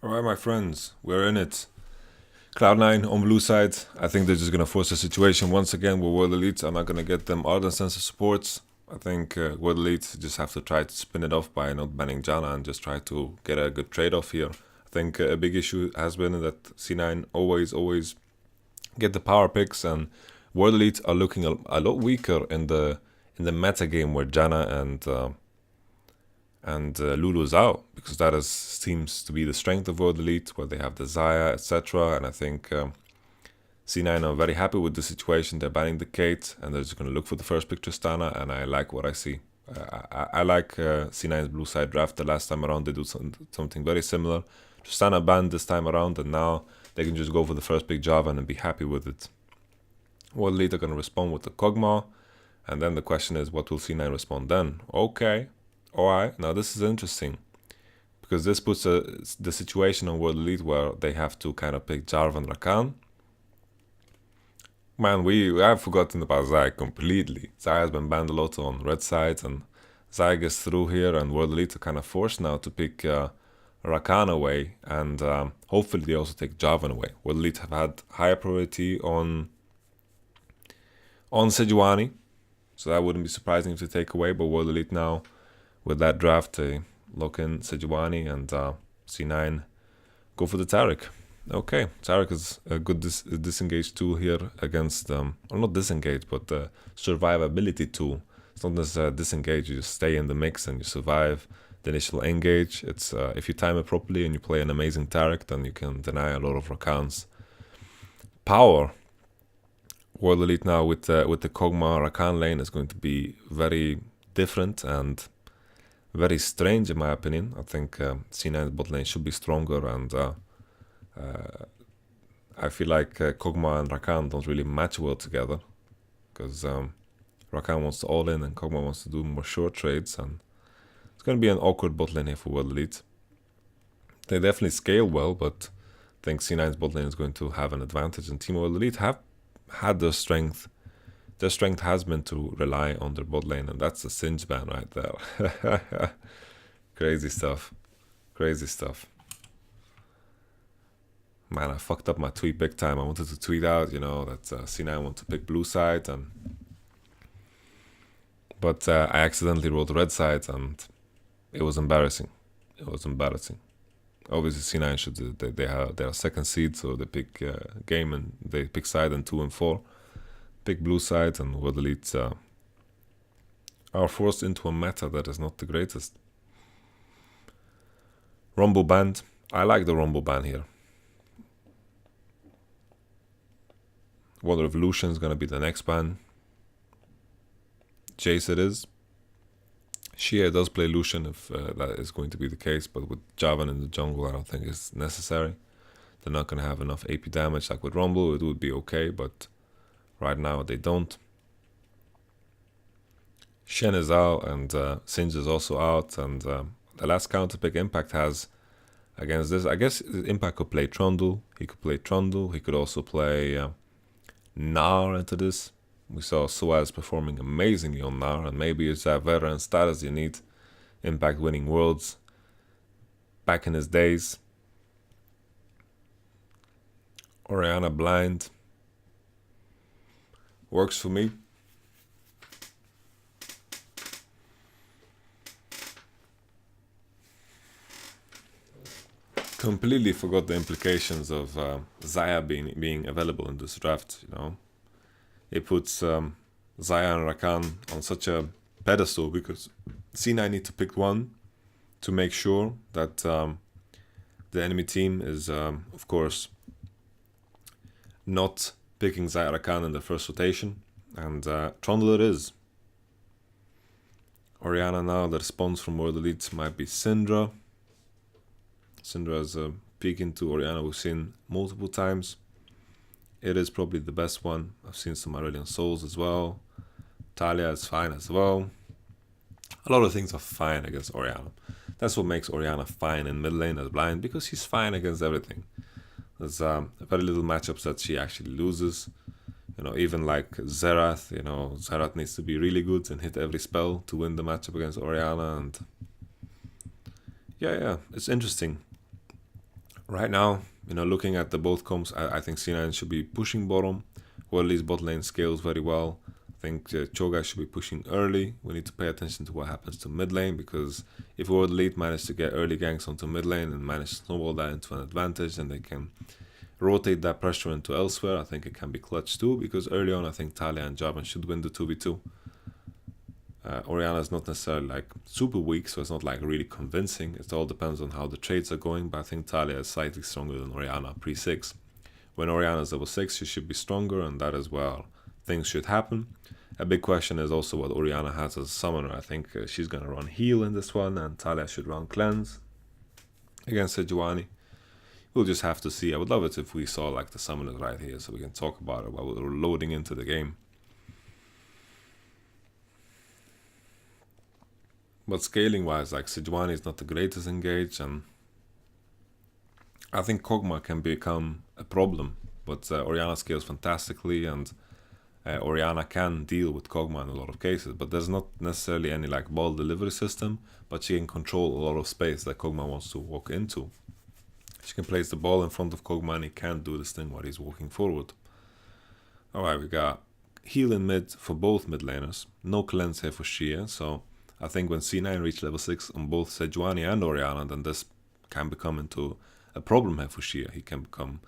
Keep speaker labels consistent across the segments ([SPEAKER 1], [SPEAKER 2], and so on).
[SPEAKER 1] Alright, my friends, we're in it. Cloud9 on blue side. I think they're just going to force the situation once again with World Elite. I'm not going to get them ardent sense of supports. I think World Elite just have to try to spin it off by not banning Janna and just try to get a good trade-off here. I think a big issue has been that C9 always get the power picks, and World Elite are looking a lot weaker in the meta game where Janna and Lulu's out, because that seems to be the strength of World Elite, where they have the Xayah, etc. And I think C9 are very happy with the situation. They're banning the Kate, and they're just going to look for the first pick Tristana, and I like what I see. I like C9's blue side draft. The last time around, they do something very similar. Tristana banned this time around, and now they can just go for the first pick Jarvan and be happy with it. World Elite are going to respond with the Kog'Maw, and then the question is, what will C9 respond then? Okay. Alright, now this is interesting, because this puts the situation on World Elite where they have to kind of pick Jarvan Rakan. Man, I've forgotten about Xayah completely. Xayah has been banned a lot on red side, and Xayah gets through here, and World Elite are kind of forced now to pick Rakan away, and hopefully they also take Jarvan away. World Elite have had higher priority on Sejuani, so that wouldn't be surprising if they take away, but World Elite now, with that draft, they lock in Sejuani, and C9 go for the Taric. Okay, Taric is a good disengage tool here against, or not disengage, but the survivability tool. It's not necessarily disengage, you just stay in the mix and you survive the initial engage. It's if you time it properly and you play an amazing Taric, then you can deny a lot of Rakan's power. World Elite now with the Kog'Maw Rakan lane is going to be very different and very strange in my opinion. I think C9's bot lane should be stronger, and I feel like Kog'Maw and Rakan don't really match well together, because Rakan wants to all in and Kog'Maw wants to do more short trades, and it's going to be an awkward bot lane here for World Elite. They definitely scale well, but I think C9's bot lane is going to have an advantage, and Team World Elite have had their strength. Their strength has been to rely on their bot lane, and that's a Singe ban right there. Crazy stuff. Crazy stuff. Man, I fucked up my tweet big time. I wanted to tweet out, that C9 want to pick blue side, but I accidentally wrote red side, and it was embarrassing. It was embarrassing. Obviously, C9 should they are second seed, so they pick game and they pick side in 2 and 4. Pick blue side, and World Elite are forced into a meta that is not the greatest. Rumble banned. I like the Rumble ban here. Water Revolution is going to be the next ban. Jace it is. Shia does play Lucian if that is going to be the case, but with Jarvan in the jungle, I don't think it's necessary. They're not going to have enough AP damage. Like with Rumble, it would be okay, but right now they don't. Shen is out, and Singe is also out, and the last counter pick Impact has against this, I guess Impact could play Trundle. He could play Trundle. He could also play Gnar into this. We saw Suaz performing amazingly on Gnar, and maybe it's that veteran status you need. Impact winning worlds back in his days. Orianna blind. Works for me. Completely forgot the implications of Xayah being available in this draft, It puts Xayah and Rakan on such a pedestal, because C9 need to pick one to make sure that the enemy team is, of course, not picking Xayah Rakan in the first rotation, and Trundle it is. Orianna now, the response from World Elite might be Syndra. Syndra is a peek into Orianna we've seen multiple times. It is probably the best one. I've seen some Aurelion Souls as well. Talia is fine as well. A lot of things are fine against Orianna. That's what makes Orianna fine in mid lane as blind, because she's fine against everything. There's very little matchups that she actually loses. Even like Xerath, Xerath needs to be really good and hit every spell to win the matchup against Orianna. And yeah, it's interesting. Right now, looking at the both comps, I think C9 should be pushing bottom. Worley's bot lane scales very well. I think Cho'Gath should be pushing early. We need to pay attention to what happens to mid lane, because if World Elite manage to get early ganks onto mid lane and manage to snowball that into an advantage, then they can rotate that pressure into elsewhere. I think it can be clutch too, because early on I think Talia and Jarvan should win the 2v2. Orianna is not necessarily like super weak, so it's not like really convincing. It all depends on how the trades are going, but I think Talia is slightly stronger than Orianna pre-6. When Orianna is level 6, she should be stronger, and that is where things should happen. A big question is also what Orianna has as a summoner. I think she's going to run heal in this one, and Talia should run cleanse against Sejuani. We'll just have to see. I would love it if we saw like the summoners right here, so we can talk about it while we're loading into the game. But scaling wise, like Sejuani is not the greatest engage, and I think Kog'Maw can become a problem. But Orianna scales fantastically, and Orianna can deal with Kog'Maw in a lot of cases. But there's not necessarily any like ball delivery system, but she can control a lot of space that Kog'Maw wants to walk into. She can place the ball in front of Kog'Maw, and he can't do this thing while he's walking forward. Alright, we got heal in mid for both mid laners. No cleanse here for Xia, so I think when C9 reach level 6 on both Sejuani and Orianna, then this can become into a problem here for Xia. He can become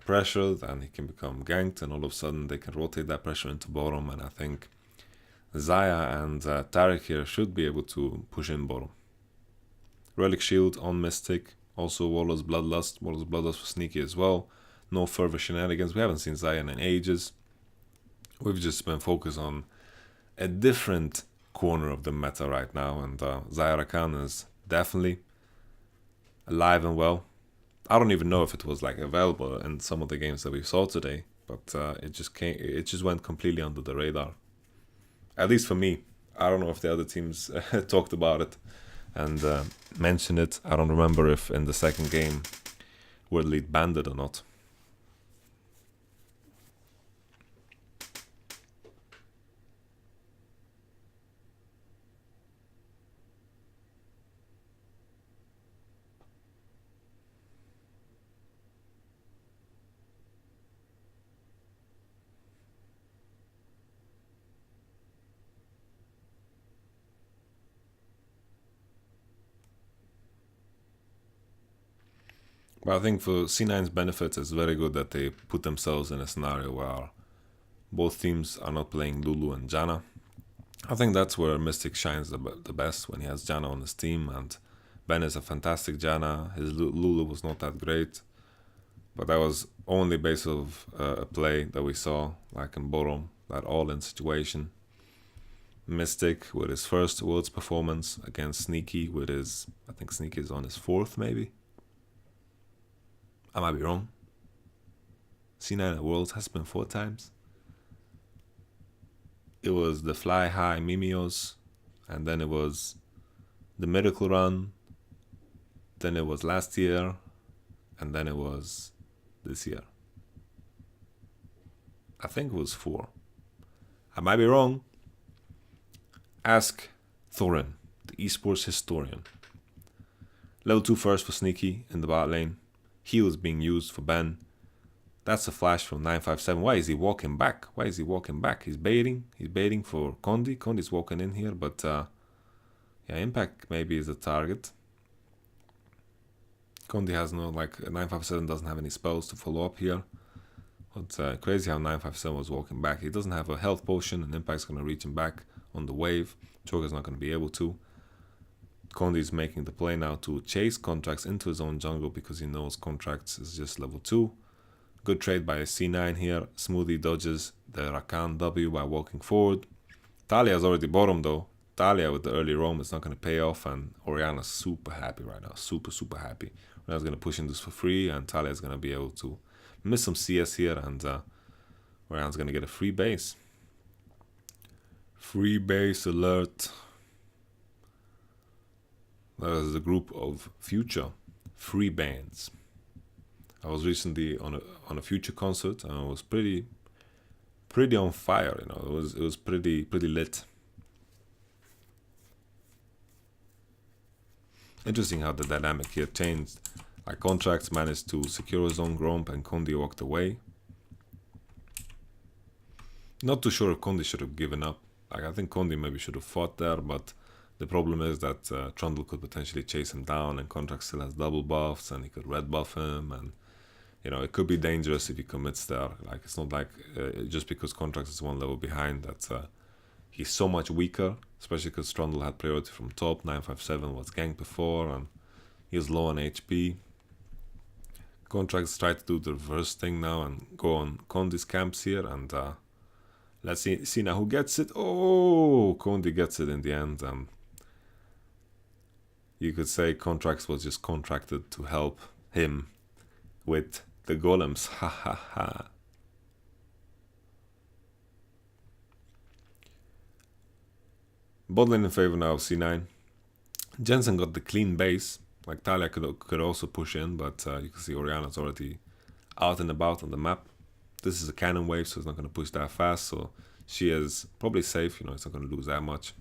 [SPEAKER 1] pressured, and he can become ganked, and all of a sudden they can rotate that pressure into bottom, and I think Xayah and Taric here should be able to push in bottom. Relic Shield on Mystic, also Warlord's Bloodlust. Warlord's Bloodlust for Sneaky as well. No further shenanigans. We haven't seen Xayah in ages. We've just been focused on a different corner of the meta right now, and YamatoCannon is definitely alive and well. I don't even know if it was like available in some of the games that we saw today, but it just went completely under the radar. At least for me. I don't know if the other teams talked about it and mentioned it. I don't remember if in the second game World Elite banned it or not. But I think for C9's benefit, it's very good that they put themselves in a scenario where both teams are not playing Lulu and Janna. I think that's where Mystic shines the best, when he has Janna on his team, and Ben is a fantastic Janna. His Lulu was not that great, but that was only based of a play that we saw, like in bottom, that all-in situation. Mystic with his first Worlds performance against Sneaky with his, I think Sneaky is on his 4th maybe. I might be wrong. C9 at Worlds has been 4 times. It was the Fly High Mimios, and then it was the Miracle Run, then it was last year, and then it was this year. I think it was 4. I might be wrong. Ask Thorin, the esports historian. Level 2 first for Sneaky in the bot lane. Heal is being used for Ben. That's a flash from 957. Why is he walking back? Why is he walking back? He's baiting. He's baiting for Condi. Condi's walking in here, but yeah, Impact maybe is the target. Condi has no, like, 957 doesn't have any spells to follow up here. But crazy how 957 was walking back. He doesn't have a health potion, and Impact's going to reach him back on the wave. Cho'Gath's not going to be able to. Condi is making the play now to chase Contracts into his own jungle, because he knows Contracts is just level 2. Good trade by C9 here. Smoothie dodges the Rakan W by walking forward. Talia is already bottom though. Talia with the early roam is not going to pay off, and Orianna's super happy right now. Super happy. Orianna's going to push in this for free, and Talia is going to be able to miss some CS here, and Orianna's going to get a free base. Free base alert. That is the group of future free bands. I was recently on a future concert, and it was pretty on fire. You know, it was pretty lit. Interesting how the dynamic here changed. Like Contracts managed to secure his own Gromp and Condi walked away. Not too sure if Condi should have given up. Like I think Condi maybe should have fought there, but the problem is that Trundle could potentially chase him down, and Contract still has double buffs, and he could red buff him, and you know it could be dangerous if he commits there. Like it's not like just because Contract is one level behind that he's so much weaker, especially because Trundle had priority from top. 957 was ganked before, and he was low on HP. Contracts try to do the reverse thing now and go on Condi's camps here, and let's see now who gets it. Oh, Condi gets it in the end. You could say Contracts was just contracted to help him with the golems. Ha ha ha. Bot lane in favor now of C9. Jensen got the clean base. Like Talia could also push in, but you can see Orianna's already out and about on the map. This is a cannon wave, so it's not going to push that fast. So she is probably safe. You know, it's not going to lose that much.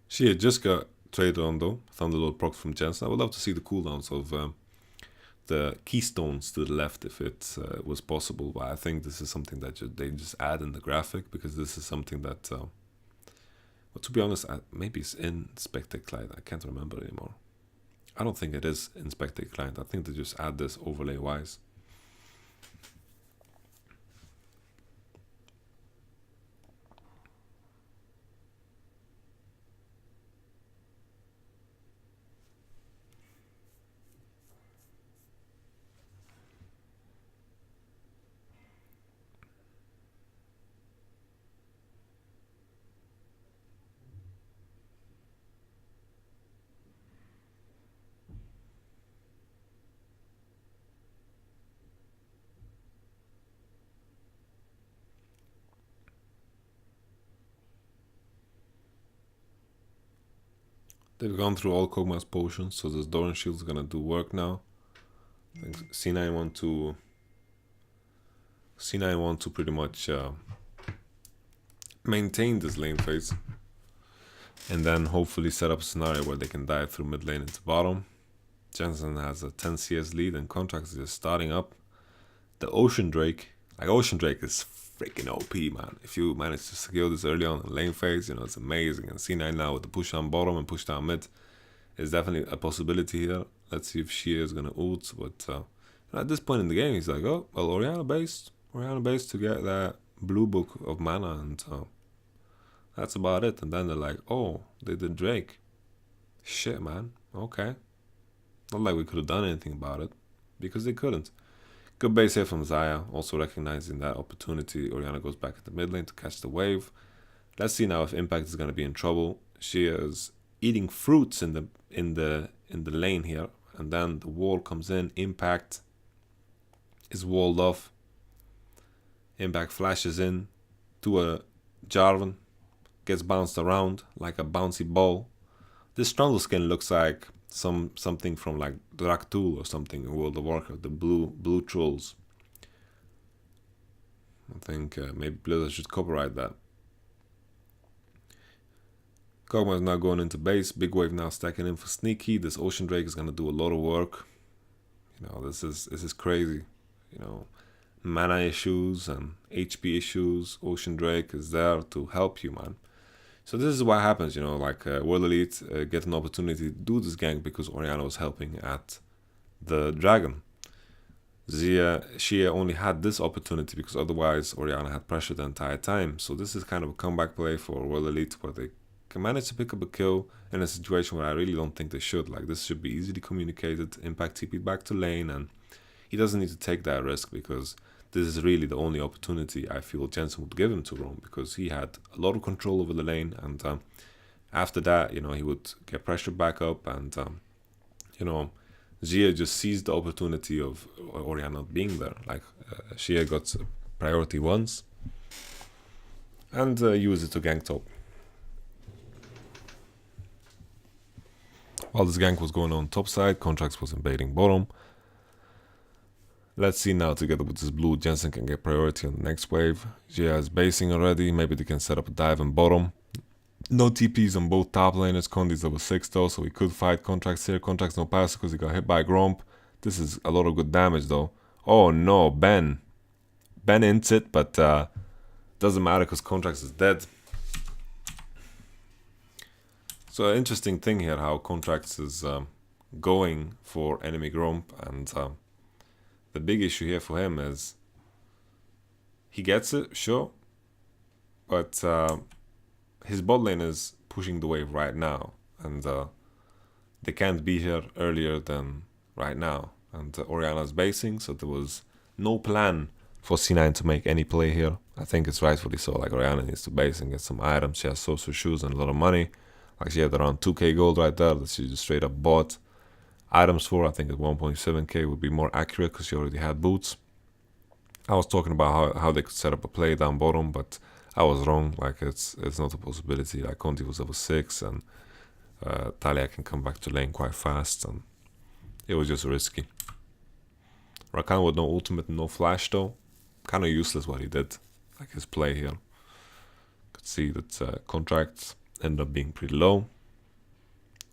[SPEAKER 1] She had just got traded on though. Thunderlord proc from Jensen. I would love to see the cooldowns of the keystones to the left if it was possible. But I think this is something that they just add in the graphic, because this is something that, well, to be honest, maybe it's in Spectate Client. I can't remember anymore. I don't think it is in Spectate Client. I think they just add this overlay wise. They've gone through all Kog'Maw's potions, so this Doran Shield is gonna do work now. I think C9 want to pretty much maintain this lane phase, and then hopefully set up a scenario where they can dive through mid lane into bottom. Jensen has a 10 CS lead, and Contracts is just starting up. The Ocean Drake, like Ocean Drake is freaking OP, man. If you manage to secure this early on in lane phase, you know, it's amazing. And C9 now with the push down bottom and push down mid is definitely a possibility here. Let's see if Shia is gonna ult, but at this point in the game, he's like, oh, well, Orianna based to get that blue book of mana, and that's about it. And then they're like, oh, they did Drake. Shit, man. Okay. Not like we could have done anything about it, because they couldn't. Good base here from Xayah, also recognizing that opportunity. Orianna goes back at the mid lane to catch the wave. Let's see now if Impact is going to be in trouble. She is eating fruits in the lane here, and then the wall comes in. Impact is walled off. Impact flashes in to a Jarvan, gets bounced around like a bouncy ball. This Trundle skin looks like something from like Draktul or something in World of Warcraft, the blue trolls. I think maybe Blizzard should copyright that. Kog'Maw is now going into base. Big wave now stacking in for Sneaky. This Ocean Drake is gonna do a lot of work. You know, this is crazy. You know, mana issues and HP issues. Ocean Drake is there to help you, man. So this is what happens, you know, like World Elite get an opportunity to do this gank because Orianna was helping at the Dragon. Shia only had this opportunity because otherwise Orianna had pressure the entire time. So this is kind of a comeback play for World Elite where they can manage to pick up a kill in a situation where I really don't think they should. Like, this should be easily communicated. Impact TP'd back to lane, and he doesn't need to take that risk because this is really the only opportunity I feel Jensen would give him to roam, because he had a lot of control over the lane, and after that, you know, he would get pressure back up, and you know, Xia just seized the opportunity of Orianna not being there. Like, Xia got priority once and used it to gank top. While this gank was going on top side, Contracts was invading bottom. Let's see now, together with this blue, Jensen can get priority on the next wave. Jia is basing already, maybe they can set up a dive in bottom. No TPs on both top laners. Kondi's level 6 though, so he could fight Contracts here. Contracts no pass because he got hit by Gromp. This is a lot of good damage though. Oh no, Ben ints it, but doesn't matter because Contracts is dead. So an interesting thing here, how Contracts is going for enemy Gromp, and the big issue here for him is he gets it, sure, but his bot lane is pushing the wave right now, and they can't be here earlier than right now. And Orianna's basing, so there was no plan for C9 to make any play here. I think it's rightfully so. Like, Orianna needs to base and get some items. She has social shoes and a lot of money. Like, she had around 2k gold right there that she just straight up bought items for. I think at 1.7k would be more accurate because she already had boots. I was talking about how they could set up a play down bottom, but I was wrong. Like, it's not a possibility. Like, Conti was level 6 and Talia can come back to lane quite fast, and it was just risky. Rakan with no ultimate and no flash though. Kind of useless what he did. Like, his play here. Could see that Contracts ended up being pretty low.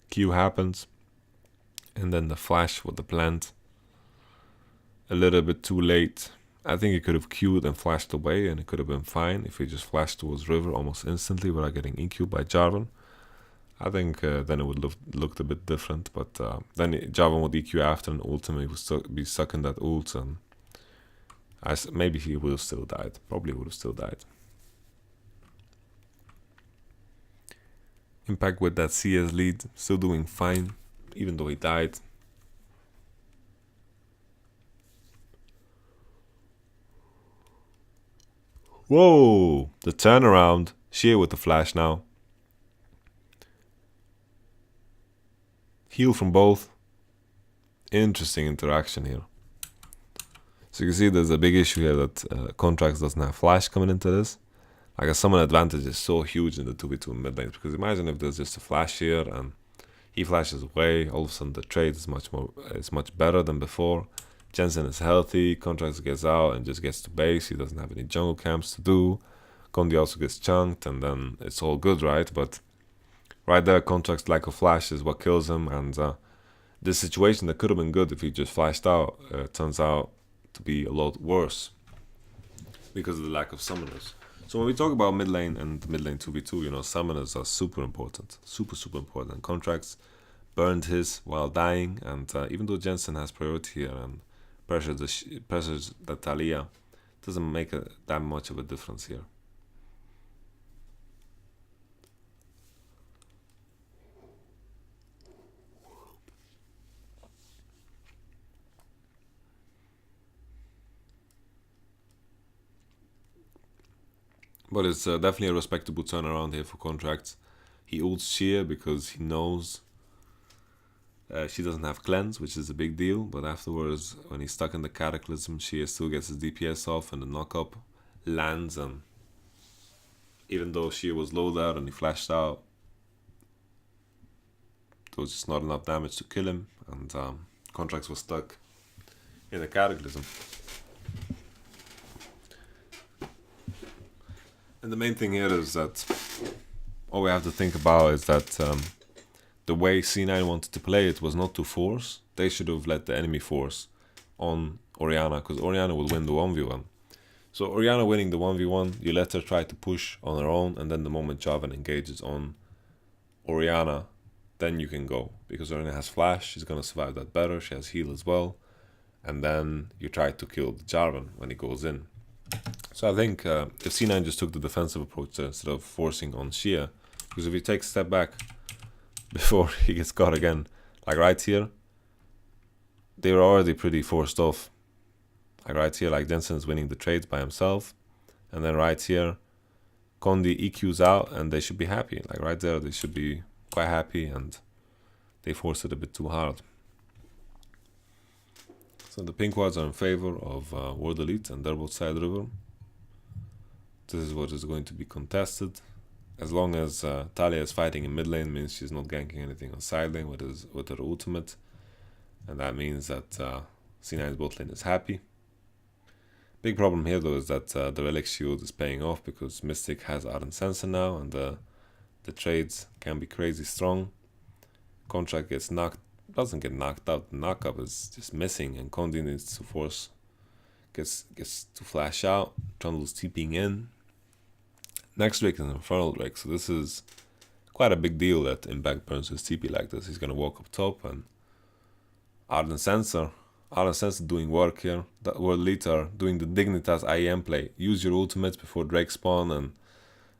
[SPEAKER 1] Q happens. And then the flash with the plant. A little bit too late. I think he could have queued and flashed away, and it could have been fine if he just flashed towards river almost instantly without getting EQ'd by Jarvan. I think then it would looked a bit different, but then Jarvan would EQ after an ultimate, he would be stuck in that ult, and maybe he would have still died. Probably would have still died. Impact with that CS lead, still doing fine, even though he died. Whoa! The turnaround. Sheer with the flash now. Heal from both. Interesting interaction here. So you can see there's a big issue here that Contracts doesn't have flash coming into this. Like, a summon advantage is so huge in the 2v2 mid lanes, because imagine if there's just a flash here and he flashes away, all of a sudden the trade is much better than before. Jensen is healthy, Contracts gets out and just gets to base, he doesn't have any jungle camps to do. Kondi also gets chunked, and then it's all good, right? But right there, Contracts' lack of flash is what kills him, and this situation that could have been good if he just flashed out turns out to be a lot worse because of the lack of summoners. So when we talk about mid lane and mid lane 2v2, you know, summoners are super important, super important. Contracts burned his while dying, and even though Jensen has priority here and pressures the Talia, doesn't make that much of a difference here. But it's definitely a respectable turnaround here for Contracts. He ults Sheer because he knows she doesn't have cleanse, which is a big deal. But afterwards, when he's stuck in the Cataclysm, Sheer still gets his DPS off and the knock-up lands. And even though Sheer was low there and he flashed out, there was just not enough damage to kill him. And Contracts was stuck in the Cataclysm. And the main thing here is that all we have to think about is that the way C9 wanted to play it was not to force. They should have let the enemy force on Orianna, because Orianna will win the 1v1. So Orianna winning the 1v1, you let her try to push on her own, and then the moment Jarvan engages on Orianna, then you can go. Because Orianna has flash, she's going to survive that better, she has heal as well. And then you try to kill the Jarvan when he goes in. So I think if C9 just took the defensive approach instead of forcing on Shia, because if he takes a step back before he gets caught again, like right here, they were already pretty forced off. Like right here, like Jensen is winning the trades by himself, and then right here, Kondi EQs out and they should be happy. Like right there, they should be quite happy, and they forced it a bit too hard. So the pink wards are in favor of World Elite and their both side river. This is what is going to be contested. As long as Talia is fighting in mid lane, means she's not ganking anything on side lane with her ultimate. And that means that C9's bot lane is happy. Big problem here though is that the Relic Shield is paying off because Mystic has Ardent Sensor now, and the trades can be crazy strong. Contract doesn't get knocked out. The knockup is just missing, and Condi needs to force, gets to flash out. Trundle's TPing in. Next Drake is an Infernal Drake, so this is quite a big deal that Impact burns his TP like this. He's gonna walk up top, and Ardent Sensor doing work here. That World Leader doing the Dignitas IEM play. Use your ultimates before Drake spawn and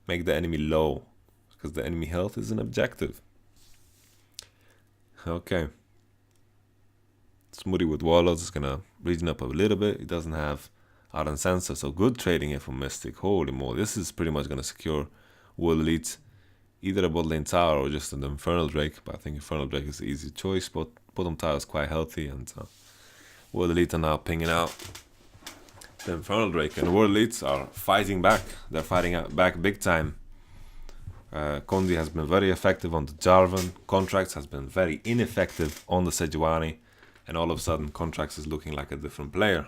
[SPEAKER 1] make the enemy low, because the enemy health is an objective. Okay. Smoothie with Warlords is gonna regen up a little bit. He doesn't have Ardent Sensor, so good trading here from Mystic. Holy moly, this is pretty much gonna secure World Elite, either a bot lane tower or just an Infernal Drake, but I think Infernal Drake is the easy choice. But bottom tower is quite healthy, and World Elite are now pinging out the Infernal Drake, and the World Elites are fighting back. They're fighting back big time. Condi has been very effective on the Jarvan. Contracts has been very ineffective on the Sejuani, and all of a sudden Contracts is looking like a different player.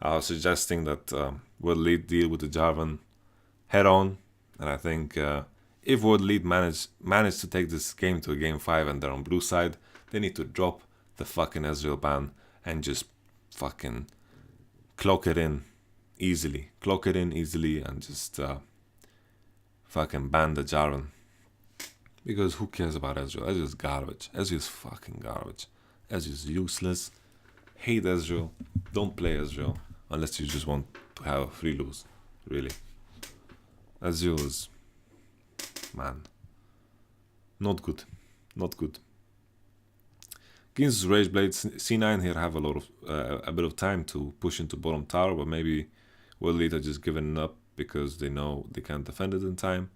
[SPEAKER 1] I was suggesting that World Elite deal with the Jarvan head on, and I think if World Elite manage to take this game to a game 5 and they're on blue side, they need to drop the fucking Ezreal ban and just fucking clock it in easily. And just fucking ban the Jarvan. Because who cares about Ezreal? Ezreal is garbage. Ezreal is fucking garbage. Ezreal is useless. Hate Ezreal. Don't play Ezreal unless you just want to have a free lose. Really. Ezreal is, man, not good. Ginsu's Rage Blade, C9 here have a bit of time to push into bottom tower, but maybe World Elite are just giving up because they know they can't defend it in time.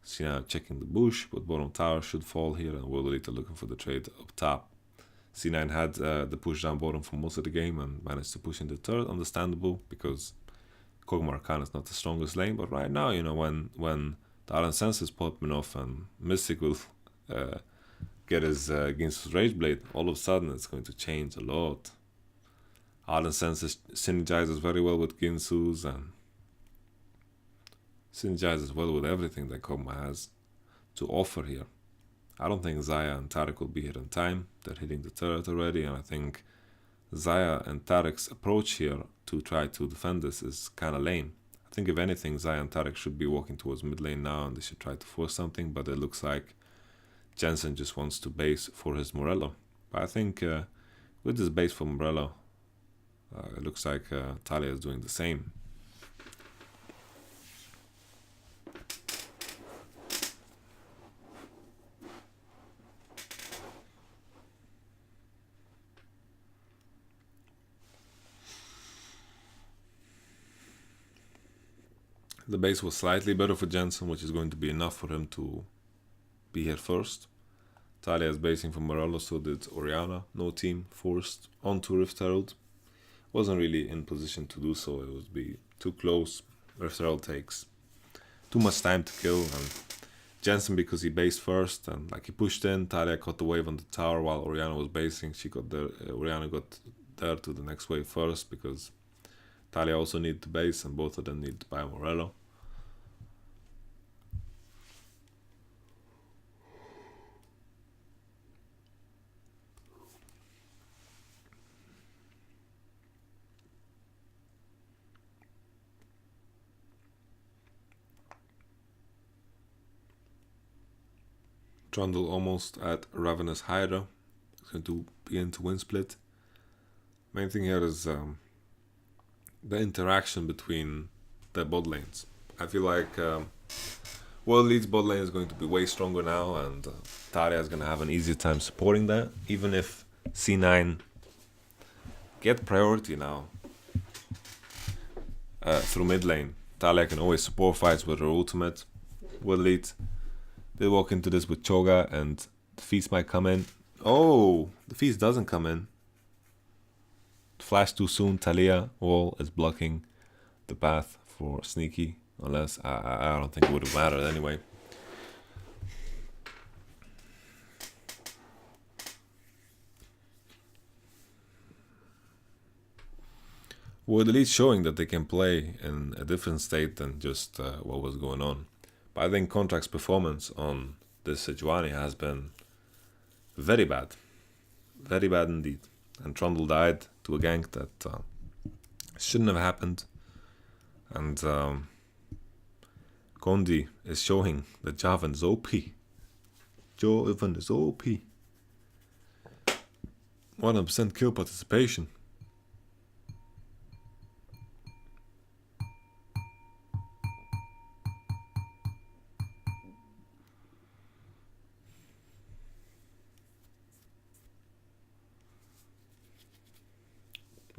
[SPEAKER 1] C9 checking the bush, but bottom tower should fall here, and World Elite are looking for the trade up top. C9 had the push down bottom for most of the game and managed to push in the third. Understandable, because YamatoCannon is not the strongest lane, but right now, when the Ardent Sense is popping off and Mystic will get his Ginsu's Rage Blade, all of a sudden it's going to change a lot. Ardent Sense synergizes very well with Ginsu's and synergizes well with everything that Kog'Maw has to offer here. I don't think Xayah and Taric will be here in time. They're hitting the turret already, and I think Xayah and Taric's approach here to try to defend this is kind of lame. I think if anything, Xayah and Taric should be walking towards mid lane now, and they should try to force something, but it looks like Jensen just wants to base for his Morello. But I think with this base for Morello, it looks like Talia is doing the same. The base was slightly better for Jensen, which is going to be enough for him to be here first. Talia is basing for Morello, so did Orianna. No team forced onto Rift Herald. Wasn't really in position to do so. It would be too close. Rift Herald takes too much time to kill, and Jensen, because he based first and he pushed in, Talia caught the wave on the tower while Orianna was basing. She got there. Orianna got there to the next wave first because Talia also needed to base, and both of them needed to buy Morello. Trundle almost at Ravenous Hydra. It's going to begin to win split. Main thing here is the interaction between the bot lanes. I feel like World Elite's bot lane is going to be way stronger now, and Talia is going to have an easier time supporting that. Even if C9 get priority now through mid lane, Talia can always support fights with her ultimate. World Elite, they walk into this with Choga, and the feast might come in. Oh, the feast doesn't come in. Flash too soon. Talia wall is blocking the path for Sneaky, unless I don't think it would have mattered anyway. World Elite showing that they can play in a different state than just what was going on. But I think Contract's performance on this Sejuani has been very bad. Very bad indeed. And Trundle died to a gank that shouldn't have happened. And Kondi is showing that Javan is OP. Jovan is OP. 100% kill participation.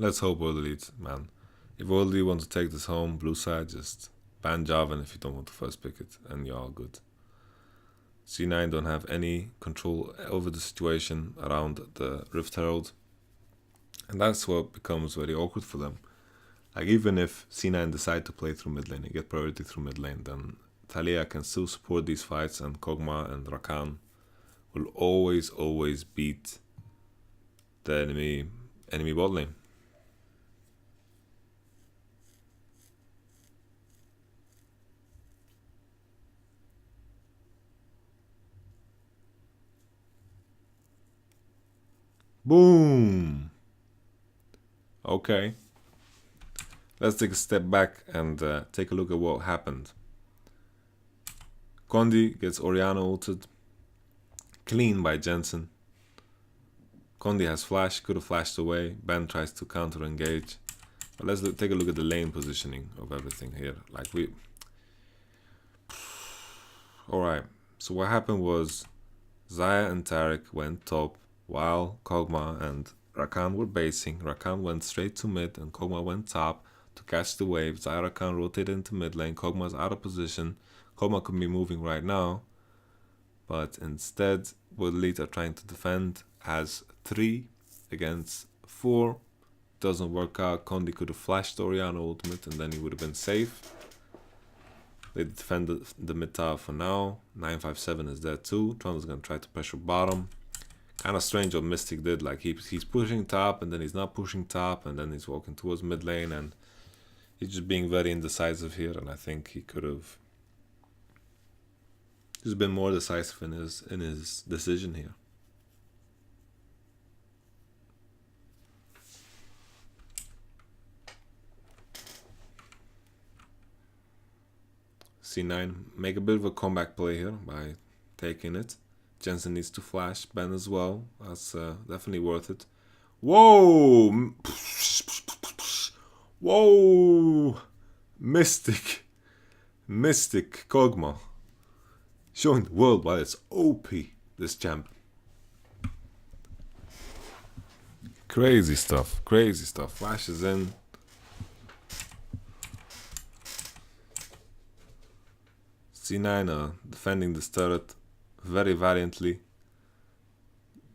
[SPEAKER 1] Let's hope World Elite, man. If World Elite wants to take this home, blue side, just ban Javan if you don't want to first pick it, and you're all good. C9 don't have any control over the situation around the Rift Herald, and that's what becomes very awkward for them. Like, even if C9 decide to play through mid lane and get priority through mid lane, then Talia can still support these fights, and Kog'Maw and Rakan will always beat the enemy bot lane. Boom! Okay. Let's take a step back and take a look at what happened. Kondi gets Orianna ulted. Clean by Jensen. Kondi has flash, could have flashed away. Ben tries to counter engage. But let's take a look at the lane positioning of everything here. Alright, so what happened was Xayah and Taric went top while Kog'Maw and Rakan were basing. Rakan went straight to mid and Kog'Maw went top to catch the wave. Xayah Rakan rotated into mid lane. Kog'Maw's out of position. Kog'Maw could be moving right now, but instead World Elite are trying to defend as 3 against 4. Doesn't work out. Kondi could have flashed Orianna ultimate and then he would have been safe. They defend the mid tower for now. 957 is dead too. Trundle's gonna try to pressure bottom. Kind of strange what Mystic did. Like, he's pushing top and then he's not pushing top and then he's walking towards mid lane, and he's just being very indecisive here. And I think he could have just been more decisive in his decision here. C9 make a bit of a comeback play here by taking it. Jensen needs to flash. Ben as well. That's definitely worth it. Whoa! Whoa! Mystic Kog'Maw. Showing the world why it's OP, this champ. Crazy stuff. Crazy stuff. Flashes in. C9 defending this turret very valiantly.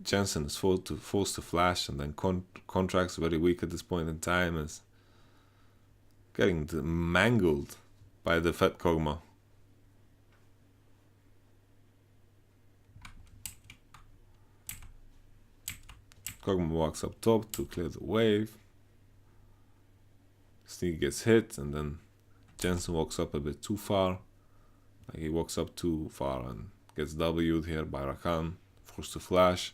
[SPEAKER 1] Jensen is forced to flash, and then Contract's very weak at this point in time, is getting mangled by the fat Kog'Maw. Kog'Maw walks up top to clear the wave. Sneak gets hit, and then Jensen walks up a bit too far. Like, he walks up too far and gets W'd here by Rakan, forced to flash.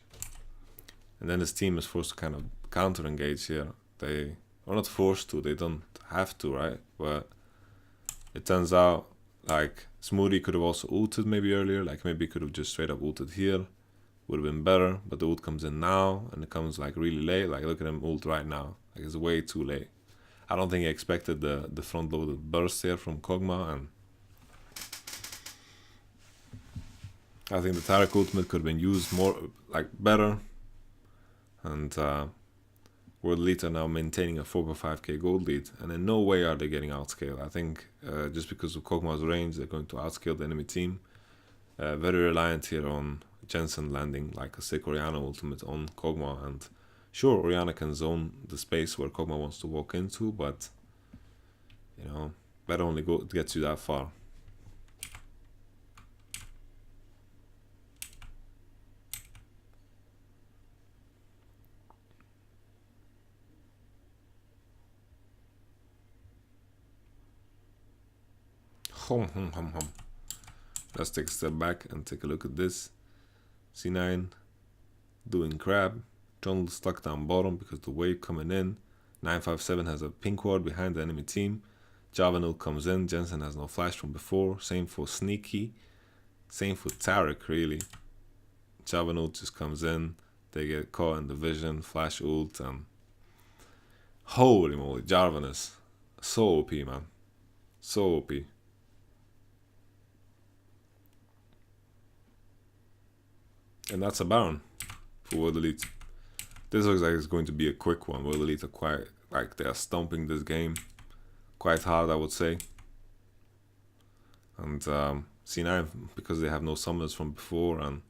[SPEAKER 1] And then his team is forced to kind of counter engage here. They are not forced to, they don't have to, right? But it turns out, like, Smoothie could have also ulted maybe earlier. Like, maybe he could have just straight up ulted here. Would have been better, but the ult comes in now, and it comes like really late. Like, look at him ult right now. Like, it's way too late. I don't think he expected the front loaded burst here from Kog'Maw, and I think the Taric ultimate could have been used more, like, better. And World Elite are now maintaining a 4.5k gold lead, and in no way are they getting outscaled. I think just because of Kog'Maw's range, they're going to outscale the enemy team. Very reliant here on Jensen landing like a sick Orianna ultimate on Kog'Maw, and sure, Orianna can zone the space where Kog'Maw wants to walk into, but you know, that only gets you that far. Let's take a step back and take a look at this. C9 doing crab. Jungle stuck down bottom because the wave coming in. 957 has a pink ward behind the enemy team. Javanul comes in. Jensen has no flash from before. Same for Sneaky. Same for Tarek, really. Javanul just comes in. They get caught in the vision. Flash ult. And holy moly, Jarvanus. So OP, man. So OP. And that's a Baron for World Elite. This looks like it's going to be a quick one. World Elite are quite, like, they are stomping this game quite hard, I would say. And C9, because they have no summoners from before, and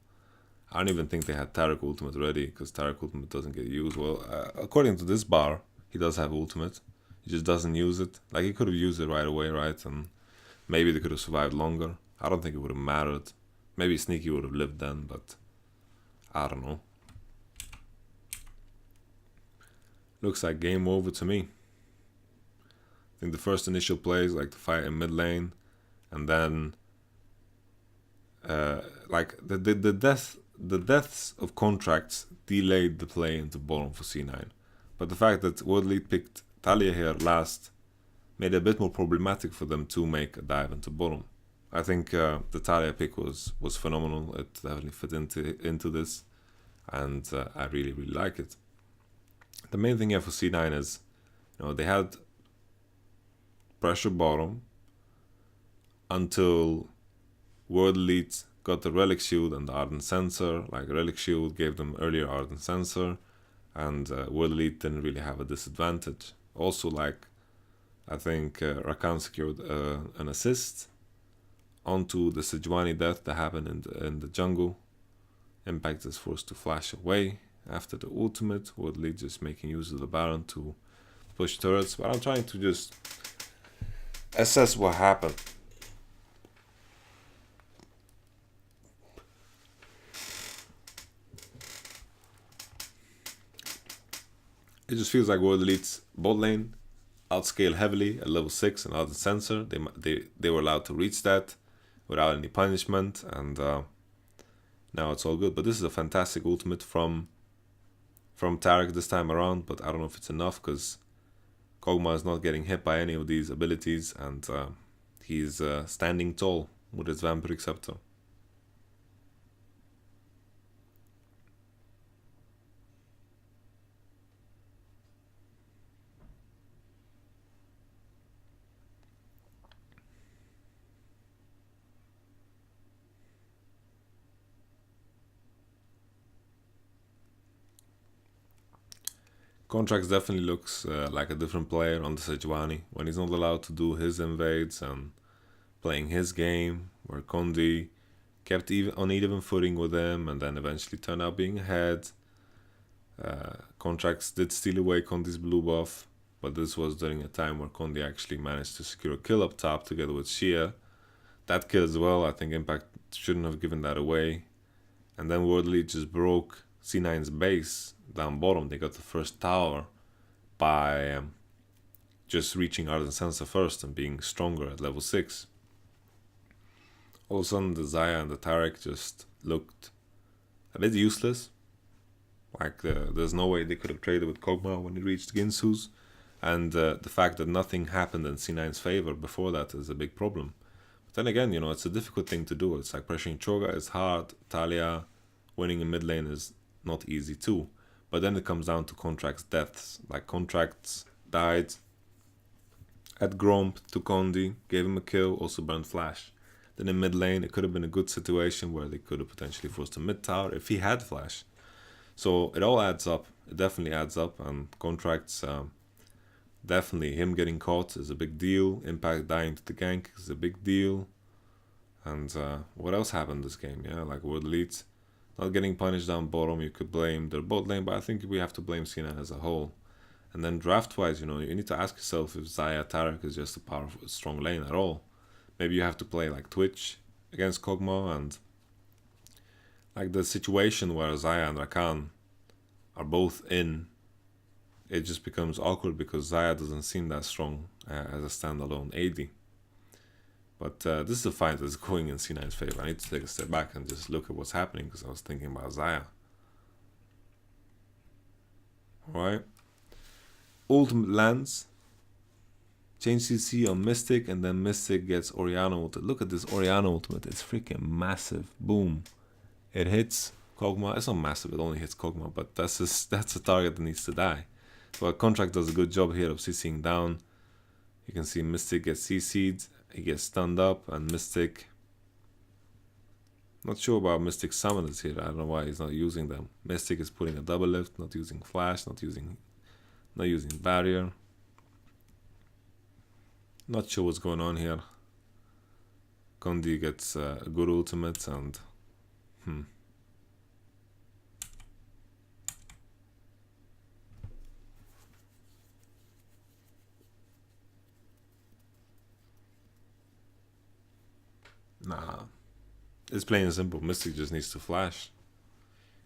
[SPEAKER 1] I don't even think they had Tarek ultimate ready, because Tarek ultimate doesn't get used. Well, according to this bar, he does have ultimate. He just doesn't use it. Like, he could have used it right away, right? And maybe they could have survived longer. I don't think it would have mattered. Maybe Sneaky would have lived then, but I don't know. Looks like game over to me. I think the first initial plays, like the fight in mid lane, and then like the deaths of contracts delayed the play into bottom for C9. But the fact that World Elite picked Talia here last made it a bit more problematic for them to make a dive into bottom. I think the Talia pick was phenomenal. It definitely fit into this, and I really like it. The main thing here for C9 is, you know, they had pressure bottom until World Elite got the Relic Shield and the Ardent Sensor. Like, Relic Shield gave them earlier Ardent Sensor, and World Elite didn't really have a disadvantage. Also, like, I think Rakan secured an assist onto the Sejuani death that happened in the jungle. Impact is forced to flash away after the ultimate. World Elite just making use of the Baron to push turrets. But I'm trying to just assess what happened. It just feels like World Elite's bot lane outscale heavily at level 6 and Ardent Sensor. They were allowed to reach that without any punishment, and now it's all good. But this is a fantastic ultimate from Tarek this time around, but I don't know if it's enough, because Kog'Maw is not getting hit by any of these abilities, and he's standing tall with his Vampiric Scepter. Contracts definitely looks like a different player on the Sejuani when he's not allowed to do his invades and playing his game, where Kondi kept on even footing with him and then eventually turned out being ahead. Contracts did steal away Kondi's blue buff, but this was during a time where Kondi actually managed to secure a kill up top together with Shia. That kill as well, I think Impact shouldn't have given that away. And then World Elite just broke C9's base down bottom. They got the first tower by just reaching Ardent Sensor first and being stronger at level 6. All of a sudden the Xayah and the Tarek just looked a bit useless. Like, there's no way they could have traded with Kog'Maw when he reached Ginsu's, and the fact that nothing happened in C9's favor before that is a big problem. But then again, you know, it's a difficult thing to do. It's like pressuring Cho'Gath is hard, Talia winning in mid lane is not easy too. But then it comes down to Contracts' deaths. Like, Contracts died at Gromp to Kondi, gave him a kill, also burned Flash. Then in mid lane, it could have been a good situation where they could have potentially forced a mid tower if he had Flash. So it all adds up. It definitely adds up, and Contracts, definitely him getting caught is a big deal. Impact dying to the gank is a big deal. And what else happened this game? Yeah, like World Elite not getting punished down bottom. You could blame their bot lane, but I think we have to blame C9 as a whole. And then draft-wise, you know, you need to ask yourself if Xayah Tarek is just a powerful, strong lane at all. Maybe you have to play like Twitch against Kog'Maw, and like the situation where Xayah and Rakan are both in, it just becomes awkward because Xayah doesn't seem that strong as a standalone AD. But this is a fight that's going in C9's favor. I need to take a step back and just look at what's happening because I was thinking about Xayah. Alright. Ultimate lands. Change CC on Mystic, and then Mystic gets Orianna ultimate. Look at this Orianna ultimate. It's freaking massive. Boom. It hits Kog'Maw. It's not massive, it only hits Kog'Maw, but that's a target that needs to die. So Contract does a good job here of CCing down. You can see Mystic gets CC'd, he gets stunned up, and Mystic... Not sure about Mystic summoners here, I don't know why he's not using them. Mystic is putting a double lift, not using flash, not using barrier. Not sure what's going on here. Kondi gets a good ultimate and... Nah. It's plain and simple. Mystic just needs to flash.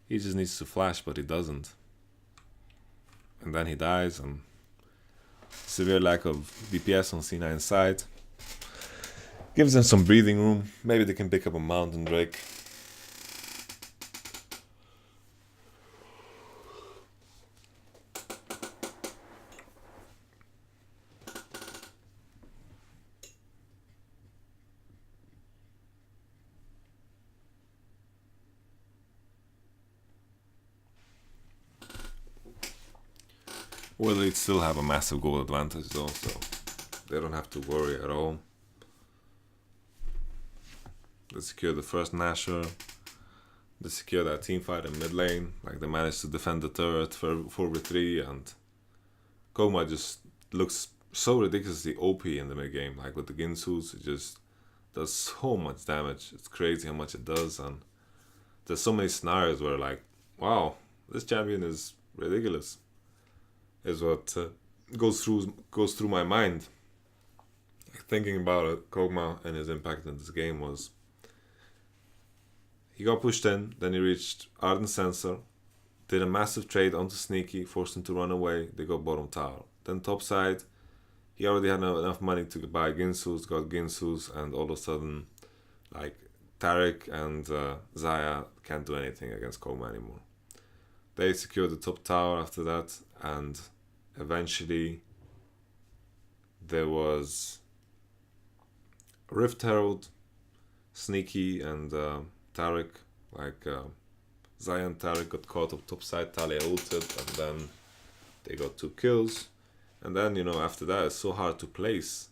[SPEAKER 1] He just needs to flash, but he doesn't. And then he dies, and severe lack of DPS on C9's side. Gives them some breathing room. Maybe they can pick up a Mountain Drake. Well, they still have a massive goal advantage though, so they don't have to worry at all. They secure the first Nashor. They secure that team fight in mid lane. Like, they managed to defend the turret for 4v3, and Kog'Maw just looks so ridiculously OP in the mid game. Like, with the Ginsus, it just does so much damage. It's crazy how much it does, and there's so many scenarios where, like, wow, this champion is ridiculous. Is what goes through my mind. Like, thinking about it, Kog'Maw and his impact in this game was, he got pushed in, then he reached Ardent Sensor, did a massive trade onto Sneaky, forced him to run away, they got bottom tower. Then top side, he already had enough money to buy Ginsus, got Ginsus, and all of a sudden, like, Taric and Xayah can't do anything against Kog'Maw anymore. They secured the top tower after that, and eventually there was Rift Herald, Sneaky, and Taric. Like, Xayah and Taric got caught up top side, Talia ulted, and then they got 2 kills. And then, you know, after that, it's so hard to place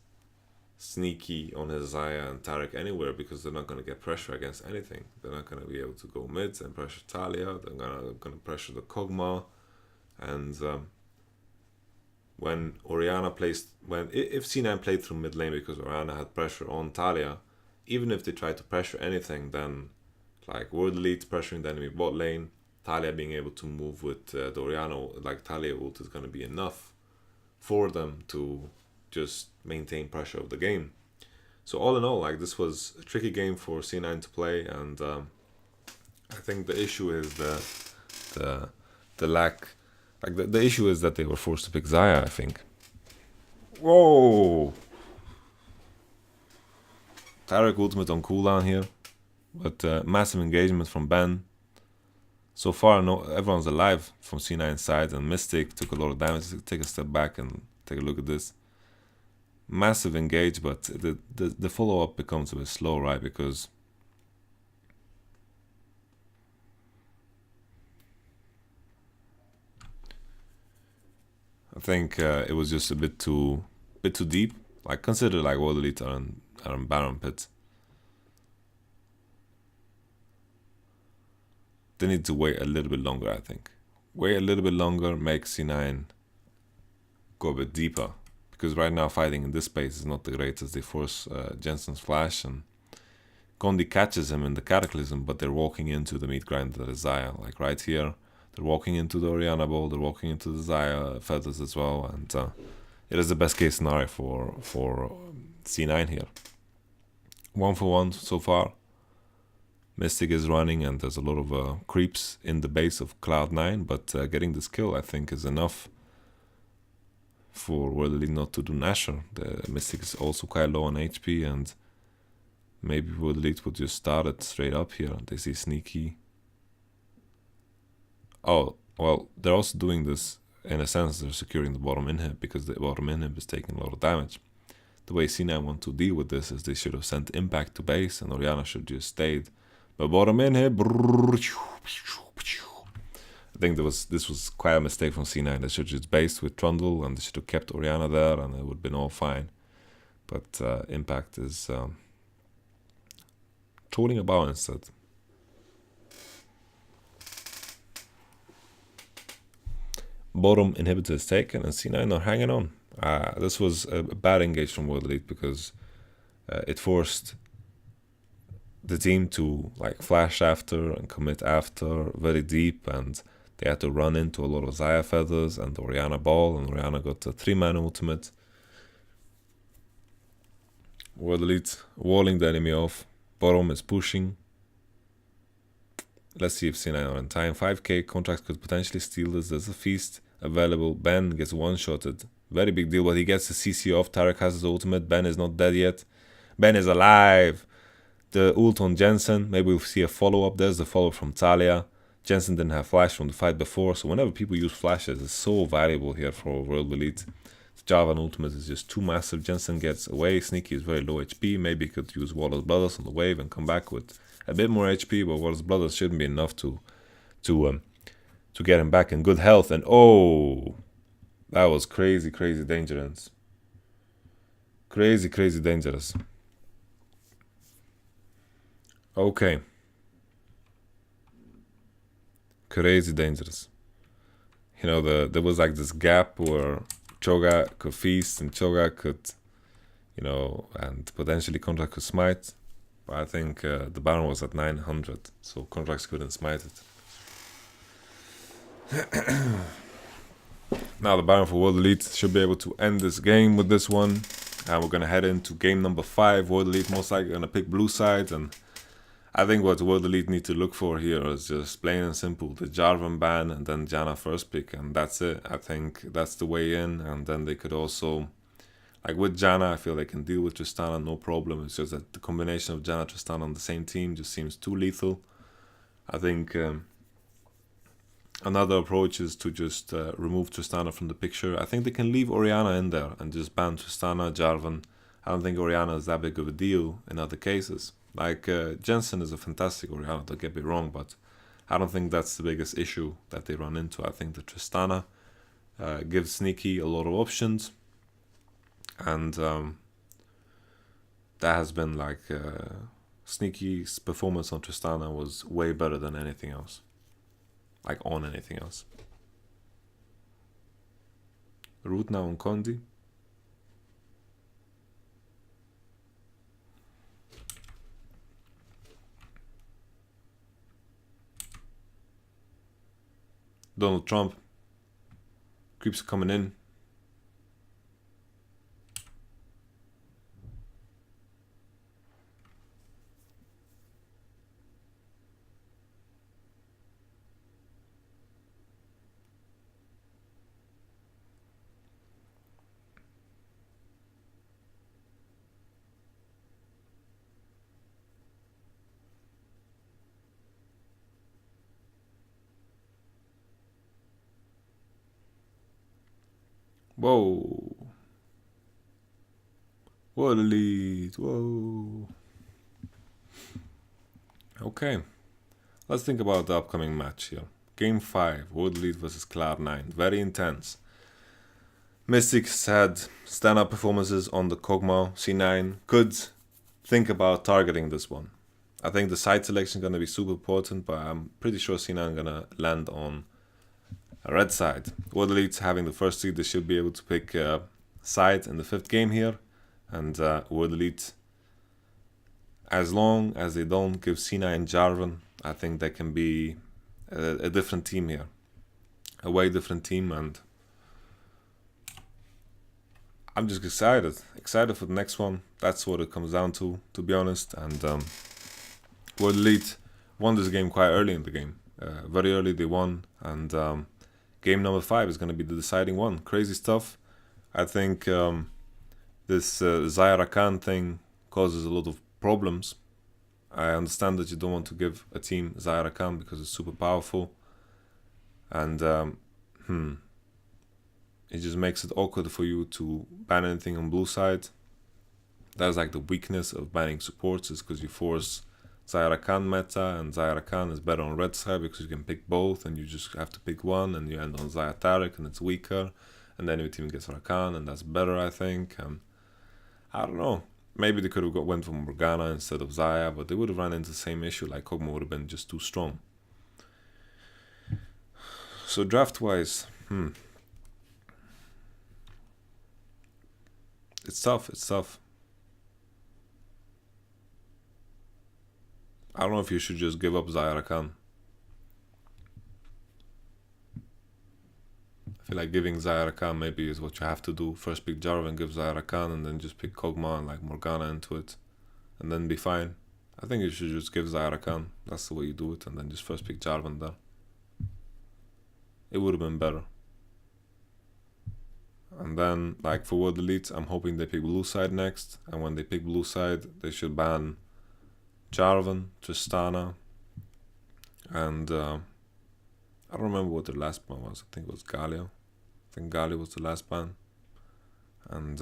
[SPEAKER 1] Sneaky on his Xayah and Taric anywhere because they're not going to get pressure against anything. They're not going to be able to go mids and pressure Talia. They're going to pressure the Kog'Maw. And when Orianna placed... If C9 played through mid lane because Orianna had pressure on Talia, even if they tried to pressure anything, then, like, World Elite pressuring the enemy bot lane, Talia being able to move with the Orianna, like, Talia ult is going to be enough for them to just maintain pressure of the game. So all in all, like, this was a tricky game for C9 to play, and I think the issue is the lack, like, the issue is that they were forced to pick Xayah, I think. Whoa! Taric ultimate on cooldown here, but massive engagement from Ben. So far, everyone's alive from C9's side, and Mystic took a lot of damage. Take a step back and take a look at this. Massive engage, but the follow-up becomes a bit slow, right? Because I think it was just a bit too deep. Like, consider, like, World Elite are in Baron Pit. They need to wait a little bit longer, I think. Wait a little bit longer, make C9 go a bit deeper. Because right now fighting in this space is not the greatest. They force Jensen's flash, and Kondi catches him in the Cataclysm, but they're walking into the meat grind that is Xayah. Like, right here, they're walking into the Orianna Bowl, they're walking into the Xayah feathers as well, and it is the best case scenario for C9 here. 1 for 1 so far. Mystic is running, and there's a lot of creeps in the base of Cloud9, but getting this kill, I think, is enough for World Elite not to do Nashor. The Mystic is also quite low on HP, and Maybe World Elite would just start it straight up here. They see sneaky. Oh, well, they're also doing this in a sense. They're securing the bottom inhib because the bottom inhib is taking a lot of damage. The way C9 want to deal with this is they should have sent impact to base and Orianna should just stayed. But bottom inhib. I think this was quite a mistake from C9. They should just based with Trundle and they should have kept Orianna there and it would have been all fine. But impact is trolling about instead. Bottom inhibitor is taken and C9 are hanging on. This was a bad engage from World Elite because it forced the team to like flash after and commit after very deep, and they had to run into a lot of Xayah feathers and the Orianna ball, and Orianna got a 3-man ultimate. World Elite walling the enemy off. Bottom is pushing. Let's see if C9 are in time. 5k contracts could potentially steal this. There's a feast available. Ben gets one-shotted. Very big deal, but he gets the CC off. Tarek has his ultimate. Ben is not dead yet. Ben is alive. The ult on Jensen. Maybe we'll see a follow-up. There's the follow-up from Talia. Jensen didn't have flash from the fight before, so whenever people use flashes, it's so valuable here for World Elite. The Jarvan ultimate is just too massive. Jensen gets away. Sneaky is very low HP. Maybe he could use Wallace Brothers on the wave and come back with a bit more HP, but Wallace Brothers shouldn't be enough to get him back in good health. And oh, that was crazy dangerous. Crazy dangerous. Okay. Crazy dangerous. You know, there was like this gap where Cho'Gath could feast and Cho'Gath could, you know, and potentially contract could smite. But I think the Baron was at 900, so contracts couldn't smite it. Now the Baron for World Elite should be able to end this game with this one. And we're going to head into game number 5. World Elite most likely going to pick blue side. And I think what World Elite need to look for here is just plain and simple. The Jarvan ban and then Janna first pick. And that's it. I think that's the way in. And then they could also... Like with Janna, I feel they can deal with Tristana, no problem. It's just that the combination of Janna and Tristana on the same team just seems too lethal. I think another approach is to just remove Tristana from the picture. I think they can leave Orianna in there and just ban Tristana, Jarvan. I don't think Orianna is that big of a deal in other cases. Like Jensen is a fantastic Orianna, don't get me wrong, but I don't think that's the biggest issue that they run into. I think the Tristana gives Sneaky a lot of options. And that has been like Sneaky's performance on Tristana was way better than anything else, like on anything else. Root now on Condi. Donald Trump. Creeps coming in. Whoa. World Elite. Whoa. Okay. Let's think about the upcoming match here. Game 5. World Elite versus Cloud9. Very intense. Mystics had stand-up performances on the Kog'Maw. C9 could think about targeting this one. I think the side selection is going to be super important, but I'm pretty sure C9 is going to land on a red side. World Elite's having the first seed. They should be able to pick side in the 5th game here. And World Elite, as long as they don't give C9 Jarvan, I think they can be a different team here. A way different team, and I'm just excited. Excited for the next one. That's what it comes down to be honest. And World Elite won this game quite early in the game. Very early they won, and game number 5 is going to be the deciding one. Crazy stuff. I think this Xayah Rakan thing causes a lot of problems. I understand that you don't want to give a team Zaira Khan because it's super powerful, and it just makes it awkward for you to ban anything on blue side. That's like the weakness of banning supports, is because you force Zaira Khan meta, and Zaira Khan is better on red side because you can pick both, and you just have to pick one, and you end on Zaya Tariq, and it's weaker, and then your team gets Rakan, and that's better, I think. And I don't know. Maybe they could have went for Morgana instead of Zaya, but they would have run into the same issue. Like Kog'Maw would have been just too strong. So draft-wise, it's tough. It's tough. I don't know if you should just give up Zaira Khan. I feel like giving Zaira Khan maybe is what you have to do. First pick Jarvan, give Zaira Khan, and then just pick Kog'Maw and like Morgana into it, and then be fine. I think you should just give Zaira Khan. That's the way you do it, and then just first pick Jarvan there. It would have been better. And then, like for World Elite, I'm hoping they pick blue side next, and when they pick blue side, they should ban Jarvan, Tristana, and I don't remember what the last ban was. I think it was Galio. I think Galio was the last ban. And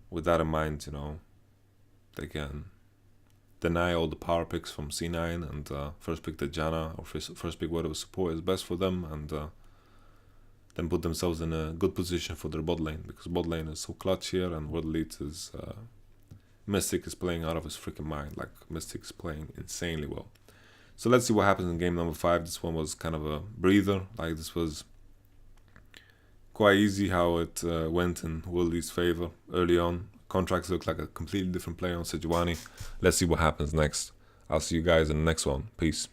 [SPEAKER 1] with that in mind, they can deny all the power picks from C9 and first pick the Janna, or first pick whatever support is best for them, and then put themselves in a good position for their bot lane, because bot lane is so clutch here, and World Elite is... Mystic is playing out of his freaking mind. Like, Mystic is playing insanely well. So let's see what happens in game number 5. This one was kind of a breather. Like, this was quite easy how it went in World Elite's favor early on. Contracts look like a completely different player on Sejuani. Let's see what happens next. I'll see you guys in the next one. Peace.